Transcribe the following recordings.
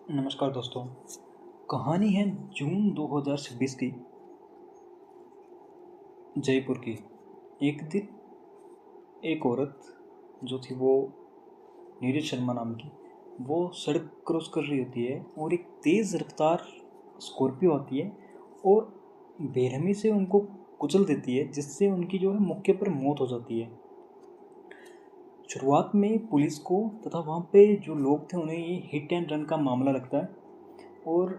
नमस्कार दोस्तों। कहानी है जून 2026 की, जयपुर की। एक दिन एक औरत जो थी वो नीरज शर्मा नाम की, वो सड़क क्रॉस कर रही होती है और एक तेज़ रफ्तार स्कॉर्पियो आती है और बेरहमी से उनको कुचल देती है, जिससे उनकी जो है मौके पर मौत हो जाती है। शुरुआत में पुलिस को तथा वहाँ पे जो लोग थे उन्हें ये हिट एंड रन का मामला लगता है और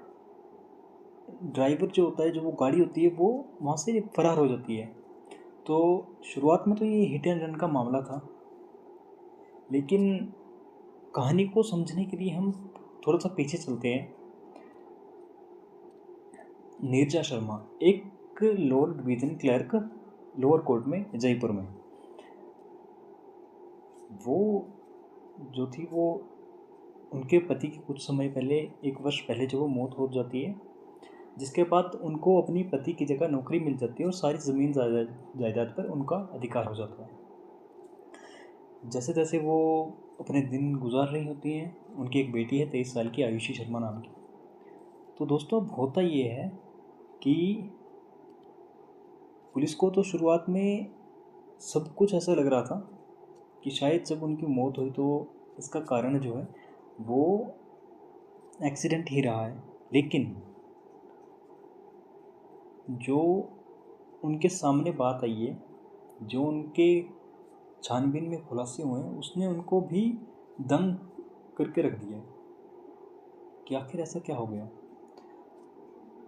ड्राइवर जो होता है, जो वो गाड़ी होती है, वो वहाँ से फरार हो जाती है। तो शुरुआत में तो ये हिट एंड रन का मामला था, लेकिन कहानी को समझने के लिए हम थोड़ा सा पीछे चलते हैं। नीरजा शर्मा एक lower division clerk, lower court में जयपुर में, वो जो थी वो उनके पति की कुछ समय पहले, एक वर्ष पहले जो वो मौत हो जाती है, जिसके बाद उनको अपनी पति की जगह नौकरी मिल जाती है और सारी ज़मीन जायदाद पर उनका अधिकार हो जाता है। जैसे तैसे वो अपने दिन गुजार रही होती हैं। उनकी एक बेटी है 23 साल की, आयुषी शर्मा नाम की। तो दोस्तों, अब होता ये है कि पुलिस को तो शुरुआत में सब कुछ ऐसा लग रहा था कि शायद जब उनकी मौत हुई तो इसका कारण जो है वो एक्सीडेंट ही रहा है। लेकिन जो उनके सामने बात आई है, जो उनके छानबीन में खुलासे हुए हैं, उसने उनको भी दंग करके रख दिया कि आखिर ऐसा क्या हो गया।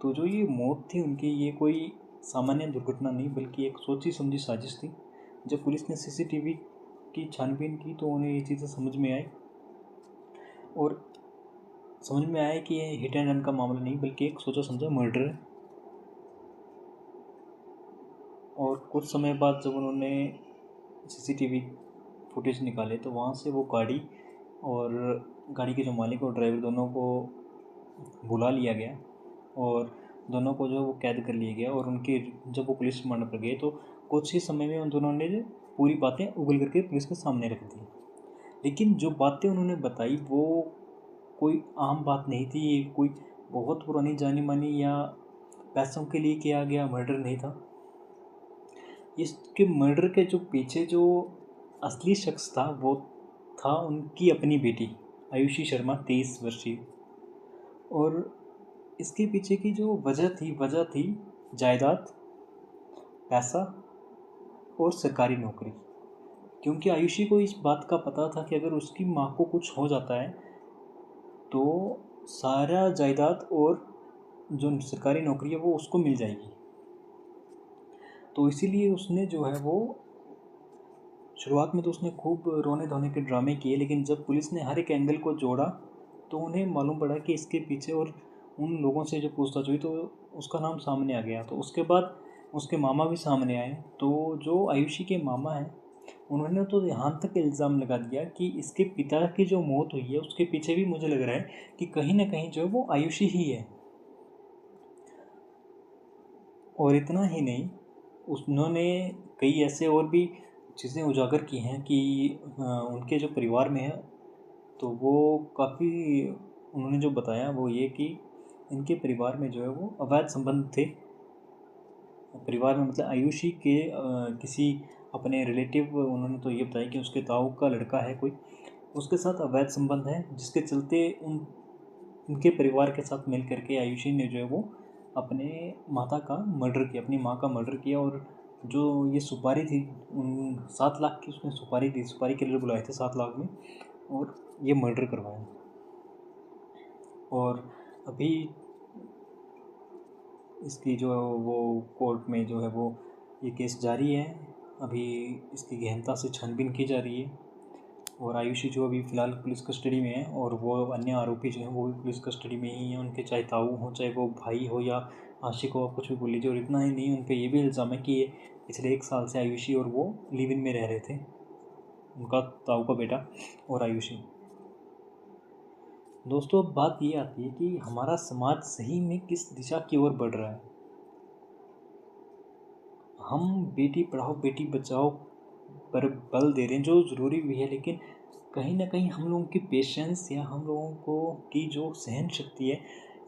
तो जो ये मौत थी उनकी, ये कोई सामान्य दुर्घटना नहीं बल्कि एक सोची समझी साजिश थी। जब पुलिस ने सीसीटीवी की छानबीन की तो उन्हें ये चीज़ें समझ में आई और समझ में आया कि ये हिट एंड रन का मामला नहीं बल्कि एक सोचा समझा मर्डर है। और कुछ समय बाद जब उन्होंने सीसीटीवी फुटेज निकाले तो वहाँ से वो गाड़ी और गाड़ी के जो मालिक और ड्राइवर दोनों को बुला लिया गया और दोनों को जो है वो कैद कर लिया गया। और उनके जब वो पुलिस रिमांड पर गए तो कुछ ही समय में उन दोनों ने पूरी बातें उगल करके पुलिस के सामने रख दी। लेकिन जो बातें उन्होंने बताई वो कोई आम बात नहीं थी, ये कोई बहुत पुरानी जानी मानी या पैसों के लिए किया गया मर्डर नहीं था। इसके मर्डर के जो पीछे जो असली शख्स था वो था उनकी अपनी बेटी आयुषी शर्मा, 23 वर्षीय। और इसके पीछे की जो वजह थी जायदाद, पैसा और सरकारी नौकरी। क्योंकि आयुषी को इस बात का पता था कि अगर उसकी माँ को कुछ हो जाता है तो सारा जायदाद और जो सरकारी नौकरी है वो उसको मिल जाएगी। तो इसीलिए उसने जो है वो शुरुआत में तो उसने खूब रोने धोने के ड्रामे किए, लेकिन जब पुलिस ने हर एक एंगल को जोड़ा तो उन्हें मालूम पड़ा कि इसके पीछे, और उन लोगों से जो पूछताछ हुई तो उसका नाम सामने आ गया। तो उसके बाद उसके मामा भी सामने आए। तो जो आयुषी के मामा हैं उन्होंने तो यहाँ तक इल्ज़ाम लगा दिया कि इसके पिता की जो मौत हुई है उसके पीछे भी मुझे लग रहा है कि कहीं ना कहीं जो है वो आयुषी ही है। और इतना ही नहीं, उन्होंने कई ऐसे और भी चीज़ें उजागर की हैं कि उनके जो परिवार में है तो वो काफ़ी, उन्होंने जो बताया वो ये कि इनके परिवार में जो है वो अवैध संबंध थे। परिवार में मतलब आयुषी के किसी अपने रिलेटिव, उन्होंने तो ये बताया कि उसके ताऊ का लड़का है कोई, उसके साथ अवैध संबंध है, जिसके चलते उनके परिवार के साथ मिल करके आयुषी ने जो है वो अपने माता का मर्डर किया, अपनी माँ का मर्डर किया। और जो ये सुपारी थी, उन 7 लाख की उसने सुपारी दी, सुपारी के लिए बुलाए थे 7 लाख में, और ये मर्डर करवाया। और अभी इसकी जो वो कोर्ट में जो है वो ये केस जारी है। अभी इसकी गहनता से छानबीन की जा रही है और आयुषी जो अभी फ़िलहाल पुलिस कस्टडी में है और वो अन्य आरोपी जो हैं वो भी पुलिस कस्टडी में ही हैं। उनके चाहे ताऊ हों, चाहे वो भाई हो या आशिक हो, आप कुछ भी बोल लीजिए। और इतना ही नहीं, उन पर ये भी इल्ज़ाम है कि ये पिछले 1 साल से आयुषी और वो लिव इन में रह रहे थे, उनका ताऊ का बेटा और आयुषी। दोस्तों, अब बात ये आती है कि हमारा समाज सही में किस दिशा की ओर बढ़ रहा है। हम बेटी पढ़ाओ बेटी बचाओ पर बल दे रहे हैं, जो ज़रूरी भी है, लेकिन कहीं न कहीं हम लोगों की पेशेंस या हम लोगों को की जो सहन शक्ति है,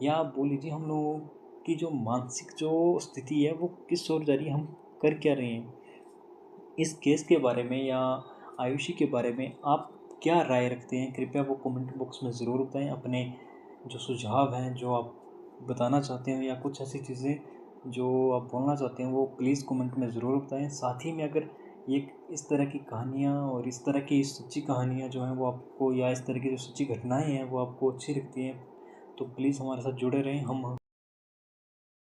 या आप बोल लीजिए हम लोगों की जो मानसिक जो स्थिति है वो किस ओर जा रही है, हम कर क्या रहे हैं। इस केस के बारे में या आयुषी के बारे में आप क्या राय रखते हैं? कृपया वो कमेंट बॉक्स में ज़रूर बताएँ। अपने जो सुझाव हैं, जो आप बताना चाहते हो, या कुछ ऐसी चीज़ें जो आप बोलना चाहते हैं, वो प्लीज़ कमेंट में ज़रूर बताएँ। साथ ही में अगर ये इस तरह की कहानियाँ और इस तरह की सच्ची कहानियाँ जो हैं वो आपको, या इस तरह की जो सच्ची घटनाएँ हैं वो आपको अच्छी लगती हैं, तो प्लीज़ हमारे साथ जुड़े रहें। हम